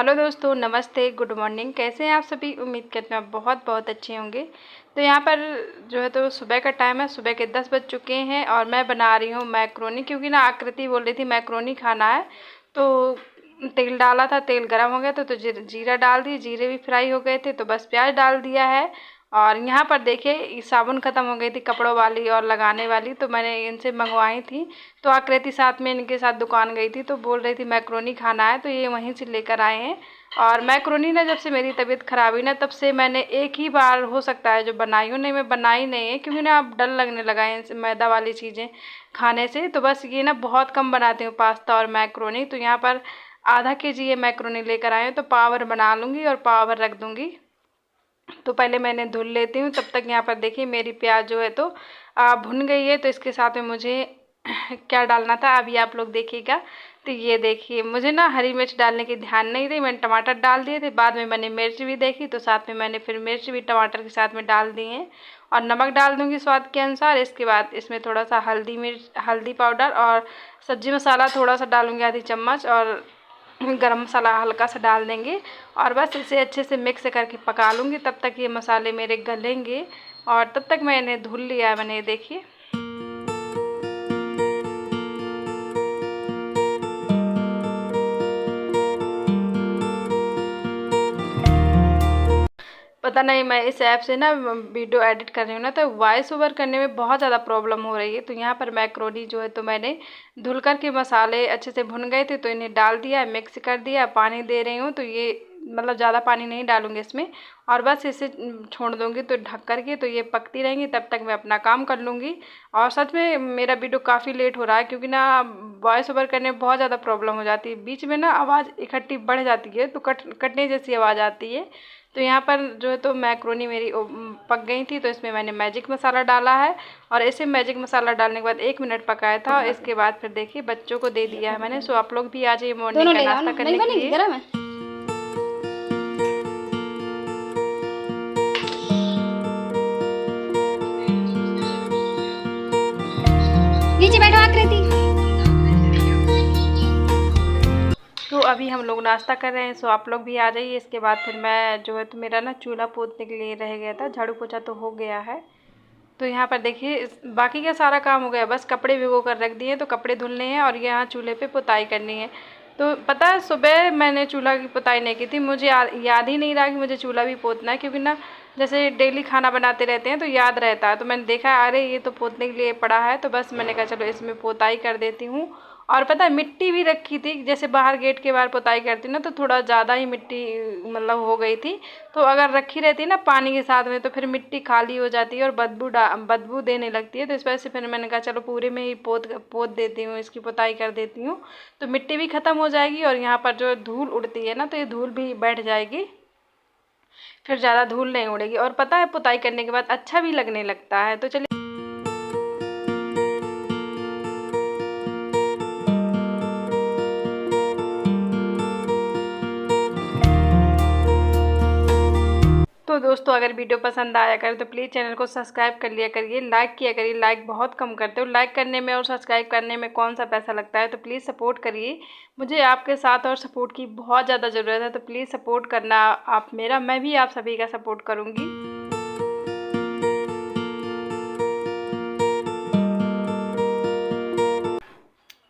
Hello दोस्तों, नमस्ते, good morning. कैसे हैं आप सभी? उम्मीद करते हैं आप बहुत बहुत अच्छे होंगे। तो यहाँ पर जो है तो सुबह का टाइम है, सुबह के 10 बज चुके हैं और मैं बना रही हूँ मैक्रोनी, क्योंकि ना आकृति बोल रही थी मैक्रोनी खाना है। तो तेल डाला था, तेल गर्म हो गया तो जीरा डाल दी, जीरे भी फ्राई हो गए थे तो बस प्याज डाल दिया है। और यहाँ पर देखिए साबुन ख़त्म हो गई थी कपड़ों वाली और लगाने वाली, तो मैंने इनसे मंगवाई थी। तो आकृति साथ में इनके साथ दुकान गई थी तो बोल रही थी मैक्रोनी खाना है, तो ये वहीं से लेकर आए हैं। और मैक्रोनी ना जब से मेरी तबीयत ख़राब हुई ना तब से मैंने एक ही बार हो सकता है जो बनाई हूँ, नहीं मैं बनाई नहीं है, क्योंकि ना अब डर लगने लगा है इनसे मैदा वाली चीज़ें खाने से। तो बस ये ना बहुत कम बनाती हूँ पास्ता और मैक्रोनी। तो यहाँ पर आधा केजी ये मैक्रोनी लेकर आए हैं, तो पावर बना लूँगी और पावर रख दूँगी। तो पहले मैंने धुल लेती हूँ, तब तक यहाँ पर देखिए मेरी प्याज जो है तो भुन गई है। तो इसके साथ में मुझे क्या डालना था अभी आप लोग देखिएगा। तो ये देखिए मुझे ना हरी मिर्च डालने की ध्यान नहीं रही, मैंने टमाटर डाल दिए थे, बाद में मैंने मिर्च भी देखी तो साथ में मैंने फिर मिर्च भी टमाटर के साथ में डाल दी हैं। और नमक डाल दूँगी स्वाद के अनुसार। इसके बाद इसमें थोड़ा सा हल्दी पाउडर और सब्जी मसाला थोड़ा सा डालूँगी, आधी चम्मच, और गरम मसाला हल्का सा डाल देंगे। और बस इसे अच्छे से मिक्स करके पका लूँगी, तब तक ये मसाले मेरे गलेंगे। और तब तक मैंने धुल लिया है, मैंने देखिए। पता नहीं मैं इस ऐप से ना वीडियो एडिट कर रही हूँ ना, तो वॉइस ओवर करने में बहुत ज़्यादा प्रॉब्लम हो रही है। तो यहाँ पर मैक्रोनी जो है तो मैंने धुल कर के मसाले अच्छे से भुन गए थे तो इन्हें डाल दिया, मिक्स कर दिया, पानी दे रही हूँ। तो ये मतलब ज़्यादा पानी नहीं डालूँगी इसमें, और बस इसे छोड़ दूँगी तो ढक कर के, तो ये पकती रहेंगी, तब तक मैं अपना काम कर लूँगी। और सच में मेरा वीडियो काफ़ी लेट हो रहा है, क्योंकि ना वॉइस ओवर करने में बहुत ज़्यादा प्रॉब्लम हो जाती है, बीच में ना आवाज़ इकट्ठी बढ़ जाती है तो कटने जैसी आवाज़ आती है। तो यहाँ पर जो है तो मैक्रोनी मेरी पक गई थी, तो इसमें मैंने मैजिक मसाला डाला है। और ऐसे मैजिक मसाला डालने के बाद 1 मिनट पकाया था, और इसके बाद फिर देखिए बच्चों को दे दिया है मैंने। सो आप लोग भी आ जाइए मॉर्निंग का नाश्ता करने के लिए। नीचे बैठो आकृति। तो अभी हम लोग नाश्ता कर रहे हैं, सो आप लोग भी आ जाइए। इसके बाद फिर मैं जो है तो मेरा ना चूल्हा पोतने के लिए रह गया था, झाड़ू पोछा तो हो गया है। तो यहाँ पर देखिए बाकी का सारा काम हो गया, बस कपड़े भिगो कर रख दिए, तो कपड़े धुलने हैं और यहाँ चूल्हे पे पुताई करनी है। तो पता है सुबह मैंने चूल्हा की पुताई नहीं की थी, मुझे याद ही नहीं रहा कि मुझे चूल्हा भी पोतना है, क्योंकि ना जैसे डेली खाना बनाते रहते हैं तो याद रहता है। तो मैंने देखा अरे ये तो पोतने के लिए पड़ा है, तो बस मैंने कहा चलो इसमें पोताई कर देती हूँ। और पता है मिट्टी भी रखी थी, जैसे बाहर गेट के बाहर पुताई करती ना तो थोड़ा ज़्यादा ही मिट्टी मतलब हो गई थी। तो अगर रखी रहती ना पानी के साथ में तो फिर मिट्टी खाली हो जाती है और बदबू देने लगती है। तो इस वजह से फिर मैंने कहा चलो पूरे में ही पोत देती हूँ, इसकी पुताई कर देती हूँ, तो मिट्टी भी ख़त्म हो जाएगी और यहाँ पर जो धूल उड़ती है ना तो ये धूल भी बैठ जाएगी, फिर ज़्यादा धूल नहीं उड़ेगी। और पता है पुताई करने के बाद अच्छा भी लगने लगता है। तो चलिए तो दोस्तों अगर वीडियो पसंद आया करे तो प्लीज़ चैनल को सब्सक्राइब कर लिया करिए, लाइक किया करिए। लाइक बहुत कम करते हो, लाइक करने में और सब्सक्राइब करने में कौन सा पैसा लगता है। तो प्लीज़ सपोर्ट करिए, मुझे आपके साथ और सपोर्ट की बहुत ज़्यादा ज़रूरत है। तो प्लीज़ सपोर्ट करना आप मेरा, मैं भी आप सभी का सपोर्ट करूँगी।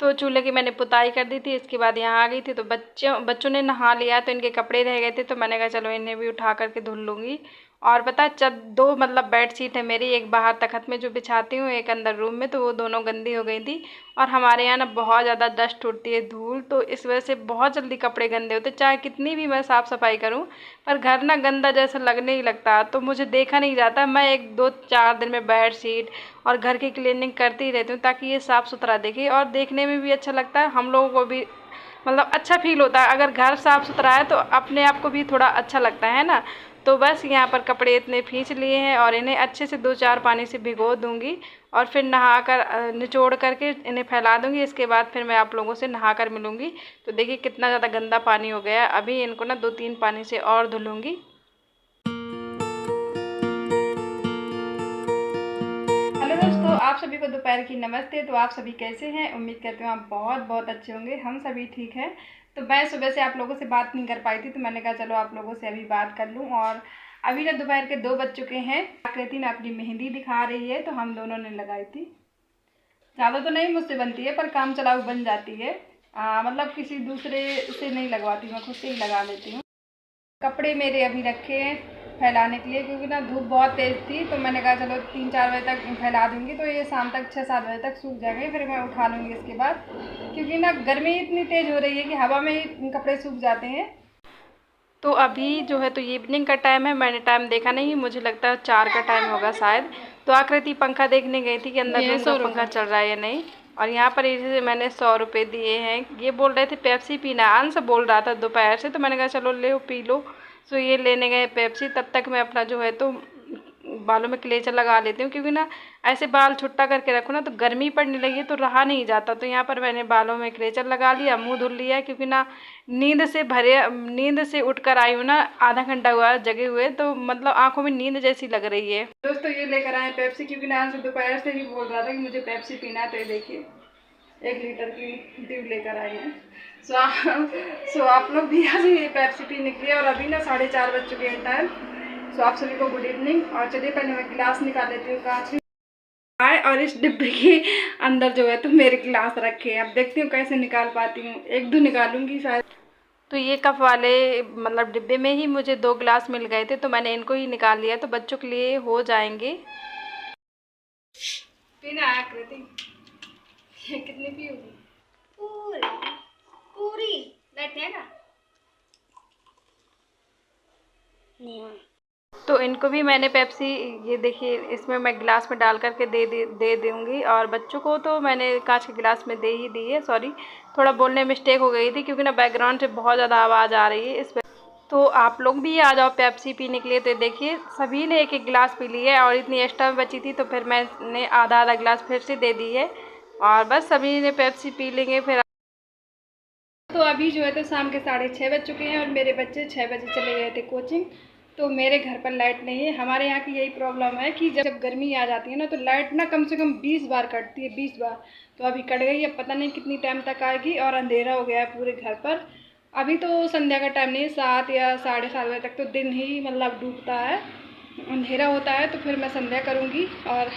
तो चूल्हे की मैंने पुताई कर दी थी, इसके बाद यहाँ आ गई थी। तो बच्चों ने नहा लिया तो इनके कपड़े रह गए थे, तो मैंने कहा चलो इन्हें भी उठा करके धुल लूँगी। और पता है दो मतलब बेडशीट है मेरी, एक बाहर तखत में जो बिछाती हूँ, एक अंदर रूम में, तो वो दोनों गंदी हो गई थी। और हमारे यहाँ ना बहुत ज़्यादा डस्ट उड़ती है, धूल, तो इस वजह से बहुत जल्दी कपड़े गंदे होते, चाहे कितनी भी मैं साफ़ सफाई करूँ पर घर ना गंदा जैसा लगने ही लगता। तो मुझे देखा नहीं जाता, मैं 1-2-4 दिन में बेडशीट और घर की क्लीनिंग करती ही रहती हूँ, ताकि ये साफ़ सुथरा दिखे और देखने में भी अच्छा लगता है, हम लोगों को भी मतलब अच्छा फील होता है। अगर घर साफ़ सुथरा है तो अपने आप को भी थोड़ा अच्छा लगता है ना। तो बस यहाँ पर कपड़े इतने खींच लिए हैं और इन्हें अच्छे से 2-4 पानी से भिगो दूँगी और फिर नहा कर निचोड़ करके इन्हें फैला दूँगी। इसके बाद फिर मैं आप लोगों से नहा कर मिलूँगी। तो देखिए कितना ज़्यादा गंदा पानी हो गया है, अभी इनको ना 2-3 पानी से और धुलूँगी। हेलो दोस्तों, आप सभी को दोपहर की नमस्ते। तो आप सभी कैसे हैं? उम्मीद करते हो आप बहुत बहुत अच्छे होंगे, हम सभी ठीक हैं। तो मैं सुबह से आप लोगों से बात नहीं कर पाई थी, तो मैंने कहा चलो आप लोगों से अभी बात कर लूँ। और अभी ना दोपहर के 2 बज चुके हैं। आकृति ने अपनी मेहंदी दिखा रही है, तो हम दोनों ने लगाई थी। ज़्यादा तो नहीं मुझसे बनती है, पर काम चलाऊ बन जाती है। मतलब किसी दूसरे से नहीं लगवाती, मैं खुद से ही लगा लेती हूँ। कपड़े मेरे अभी रखे हैं फैलाने के लिए, क्योंकि ना धूप बहुत तेज़ थी, तो मैंने कहा चलो 3-4 बजे तक फैला दूँगी, तो ये शाम तक 6-7 बजे तक सूख जाएंगे, फिर मैं उठा लूँगी इसके बाद। क्योंकि ना गर्मी इतनी तेज़ हो रही है कि हवा में ही कपड़े सूख जाते हैं। तो अभी जो है तो इवनिंग का टाइम है, मैंने टाइम देखा नहीं, मुझे लगता है 4 का टाइम होगा शायद। तो आकृति पंखा देखने गई थी कि अंदर रूम का पंखा चल रहा है या नहीं। और यहाँ पर इसे मैंने 100 रुपये दिए हैं। ये बोल रहे थे पेप्सी पीना, अंश बोल रहा था दोपहर से, तो मैंने कहा चलो ले पी लो। सो ये लेने गए पेप्सी। तब तक मैं अपना जो है तो बालों में क्लेचर लगा लेती हूँ, क्योंकि ना ऐसे बाल छुट्टा करके रखो ना तो गर्मी पड़ने लगी तो रहा नहीं जाता। तो यहाँ पर मैंने बालों में क्लेचर लगा लिया, मुंह धुल लिया, क्योंकि ना नींद से उठकर आई हूँ ना, आधा घंटा हुआ जगे हुए, तो मतलब आंखों में नींद जैसी लग रही है। दोस्तों ये लेकर आए पेप्सी, क्योंकि ना से दोपहर से ही बोल रहा था कि मुझे पेप्सी पीना है। तो ये देखिए 1 लीटर की ट्यूब लेकर आए हैं। सो आप लोग भी आ जाइए पेप्सी पीने के लिए। और अभी ना 4:30 बज चुके हैं टाइम। सो आप सभी को गुड इवनिंग। और चलिए पहले मैं गिलास निकाल लेती हूँ कांच की। और इस डिब्बे के अंदर जो है तो मेरे गिलास रखे हैं। अब देखती हूँ कैसे निकाल पाती हूँ, 1-2 निकालूंगी शायद। तो ये कप वाले मतलब डिब्बे में ही मुझे 2 गिलास मिल गए थे, तो मैंने इनको ही निकाल लिया, तो बच्चों के लिए हो जाएंगे। पीना है आकृति? कितनी पियोगी? पूरी बैठेगा तो इनको भी मैंने पेप्सी, ये देखिए इसमें मैं गिलास में डाल करके दे दूँगी। और बच्चों को तो मैंने कांच के गिलास में दे ही दी है। सॉरी, थोड़ा बोलने में मिस्टेक हो गई थी, क्योंकि ना बैकग्राउंड से बहुत ज़्यादा आवाज़ आ रही है इस पर। तो आप लोग भी आ जाओ पेप्सी पीने के लिए। तो देखिए सभी ने 1-1 गिलास पी ली है, और इतनी एक्स्ट्रा बची थी तो फिर मैंने आधा गिलास फिर से दे दी है। और बस सभी ने पेप्सी पी लेंगे फिर। तो अभी जो है तो शाम के 6:30 बज चुके हैं, और मेरे बच्चे 6 बजे चले गए थे कोचिंग। तो मेरे घर पर लाइट नहीं है। हमारे यहाँ की यही प्रॉब्लम है कि जब गर्मी आ जाती है ना, तो लाइट ना कम से कम 20 बार कटती है, 20 बार। तो अभी कट गई है, पता नहीं कितनी टाइम तक आएगी। और अंधेरा हो गया है पूरे घर पर। अभी तो संध्या का टाइम नहीं है, 7 या 7:30 बजे तक तो दिन ही मतलब डूबता है, अंधेरा होता है। तो फिर मैं संध्या करूँगी। और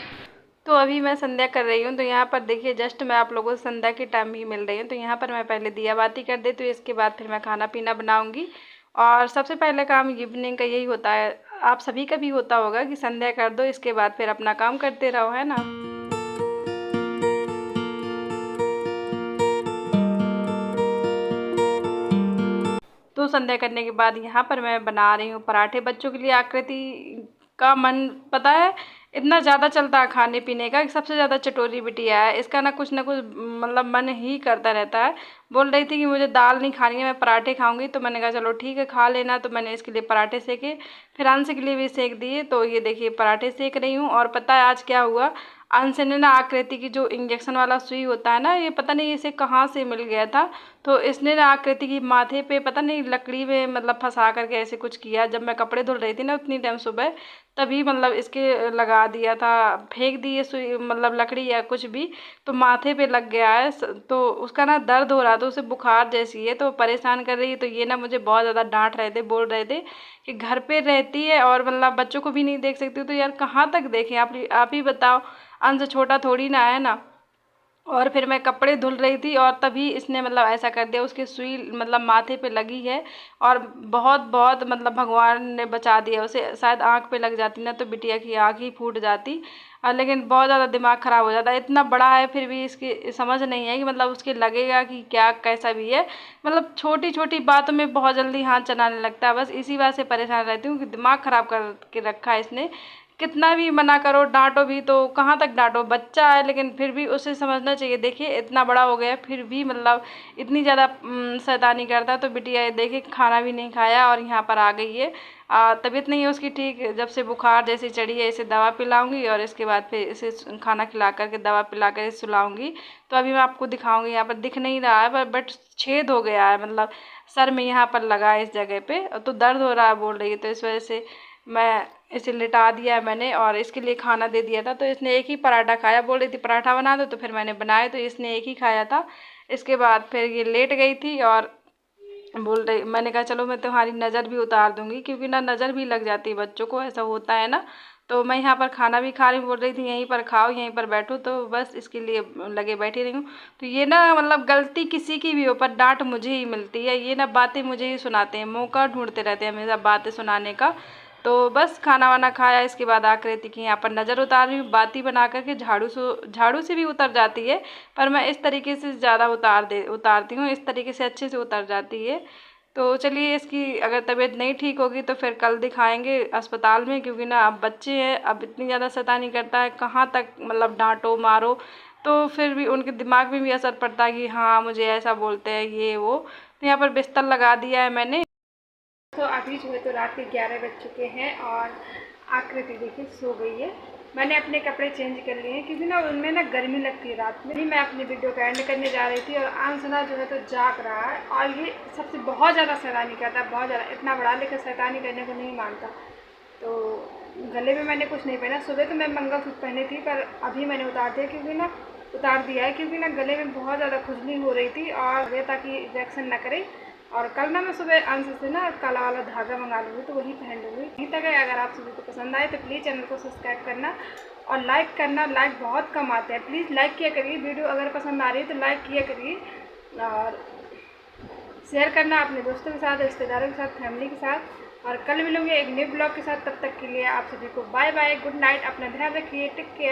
तो अभी मैं संध्या कर रही हूँ। तो यहाँ पर देखिए जस्ट मैं आप लोगों से संध्या की टाइम ही मिल रही हूँ। तो यहाँ पर मैं पहले दिया बाती कर देती हूँ, इसके बाद फिर मैं खाना पीना बनाऊँगी। और सबसे पहले काम इवनिंग का यही होता है, आप सभी का भी होता होगा कि संध्या कर दो, इसके बाद फिर अपना काम करते रहो, है ना। तो संध्या करने के बाद यहाँ पर मैं बना रही हूँ पराठे बच्चों के लिए। आकृति का मन पता है इतना ज़्यादा चलता है खाने पीने का, सबसे ज़्यादा चटोरी बिटिया है। इसका ना कुछ मतलब मन ही करता रहता है। बोल रही थी कि मुझे दाल नहीं खानी है, मैं पराठे खाऊंगी। तो मैंने कहा चलो ठीक है खा लेना। तो मैंने इसके लिए पराठे सेके, फिर अंश के लिए भी सेक दिए। तो ये देखिए पराठे सेक रही हूँ। और पता है आज क्या हुआ, अंश ने ना आकृति की जो इंजेक्शन वाला सुई होता है ना, ये पता नहीं इसे कहाँ से मिल गया था। तो इसने ना आकृति की माथे पे पता नहीं लकड़ी में मतलब फंसा करके ऐसे कुछ किया। जब मैं कपड़े धुल रही थी ना उतनी टाइम सुबह, तभी मतलब इसके लगा दिया था, फेंक दिए सुई मतलब लकड़ी या कुछ भी, तो माथे पे लग गया है। तो उसका ना दर्द हो रहा था, उसे बुखार जैसी है, तो परेशान कर रही है। तो ये ना मुझे बहुत ज़्यादा डांट रहे थे, बोल रहे थे कि घर पे रहती है और मतलब बच्चों को भी नहीं देख सकती। तो यार कहाँ तक देखें, आप ही बताओ, अंश छोटा थोड़ी ना है ना। और फिर मैं कपड़े धुल रही थी और तभी इसने मतलब ऐसा कर दिया, उसकी सुई मतलब माथे पे लगी है। और बहुत बहुत मतलब भगवान ने बचा दिया उसे, शायद आँख पे लग जाती ना तो बिटिया की आँख ही फूट जाती। लेकिन बहुत ज़्यादा दिमाग ख़राब हो जाता है, इतना बड़ा है फिर भी इसकी समझ नहीं है कि मतलब उसके लगेगा कि क्या कैसा भी है। मतलब छोटी छोटी बातों में बहुत जल्दी हाथ चलाने लगता है, बस इसी बात से परेशान रहती हूँ कि दिमाग ख़राब कर के रखा है इसने। कितना भी मना करो डांटो भी तो कहाँ तक डांटो, बच्चा है लेकिन फिर भी उसे समझना चाहिए। देखिए इतना बड़ा हो गया फिर भी मतलब इतनी ज़्यादा शैतानी करता है। तो बिटिया देखिए खाना भी नहीं खाया और यहाँ पर आ गई है। तबीयत नहीं है उसकी ठीक, जब से बुखार जैसी चढ़ी है इसे दवा पिलाऊंगी और इसके बाद फिर इसे खाना खिला करके दवा पिला कर सुलाऊंगी। तो अभी मैं आपको दिखाऊंगी, यहाँ पर दिख नहीं रहा है बट छेद हो गया है, मतलब सर में यहाँ पर लगा है इस जगह पे, तो दर्द हो रहा है बोल रही है। तो इस वजह से मैं इसे लिटा दिया है मैंने और इसके लिए खाना दे दिया था। तो इसने एक ही पराठा खाया, बोल रही थी पराठा बना दो, तो फिर मैंने बनाया तो इसने एक ही खाया था। इसके बाद फिर ये लेट गई थी और बोल रही, मैंने कहा चलो मैं तुम्हारी नज़र भी उतार दूँगी, क्योंकि ना नज़र भी लग जाती है बच्चों को, ऐसा होता है ना। तो मैं यहाँ पर खाना भी खा रही हूँ, बोल रही थी यहीं पर खाओ, यहीं पर बैठो, तो बस इसके लिए लगे बैठी रही हूँ। तो ये ना मतलब गलती किसी की भी हो पर डांट मुझे ही मिलती है, ये ना बातें मुझे ही सुनाते हैं, मौका ढूंढते रहते हैं हमेशा बातें सुनाने का। तो बस खाना वाना खाया, इसके बाद आकृति की यहाँ पर नज़र उतार रही हूँ, बाती बना करके झाड़ू से भी उतर जाती है, पर मैं इस तरीके से ज़्यादा उतारती हूँ, इस तरीके से अच्छे से उतर जाती है। तो चलिए, इसकी अगर तबीयत नहीं ठीक होगी तो फिर कल दिखाएंगे अस्पताल में, क्योंकि ना अब बच्चे हैं, अब इतनी ज़्यादा शैतानी करता है, कहाँ तक मतलब डांटो मारो तो फिर भी उनके दिमाग में भी असर पड़ता है कि हाँ मुझे ऐसा बोलते हैं ये वो। तो यहाँ पर बिस्तर लगा दिया है मैंने। तो अभी जो है तो रात के 11 बज चुके हैं और आकृति देखिए सो गई है। मैंने अपने कपड़े चेंज कर लिए हैं, क्योंकि ना उनमें ना गर्मी लगती है रात में। मैं अपनी वीडियो का एंड करने जा रही थी और आंसना जो है तो जाग रहा है, और ये सबसे बहुत ज़्यादा शैतानी करता है, बहुत ज़्यादा, इतना बड़ा लेकर शैतानी करने को नहीं मानता। तो गले में मैंने कुछ नहीं पहना, सुबह तो मैं मंगलसूत्र पहनी थी, पर अभी मैंने उतार दिया, क्योंकि ना गले में बहुत ज़्यादा खुजली हो रही थी, और ये ताकि रिएक्शन ना करे। और कल ना मैं सुबह अंश से ना काला वाला धागा मंगा लूँगी, तो वही पहन लूँगी। यहीं तक है। अगर आप सभी को पसंद आए तो प्लीज़ चैनल को सब्सक्राइब करना और लाइक करना। लाइक बहुत कम आते हैं, प्लीज़ लाइक किया करिए। वीडियो अगर पसंद आ रही है तो लाइक किया करिए, और शेयर करना अपने दोस्तों के साथ, रिश्तेदारों के साथ, फैमिली के साथ। और कल मिलूँगी एक न्यू ब्लॉग के साथ, तब तक के लिए आप सभी को बाय बाय, गुड नाइट, अपना ध्यान रखिए, टेक केयर।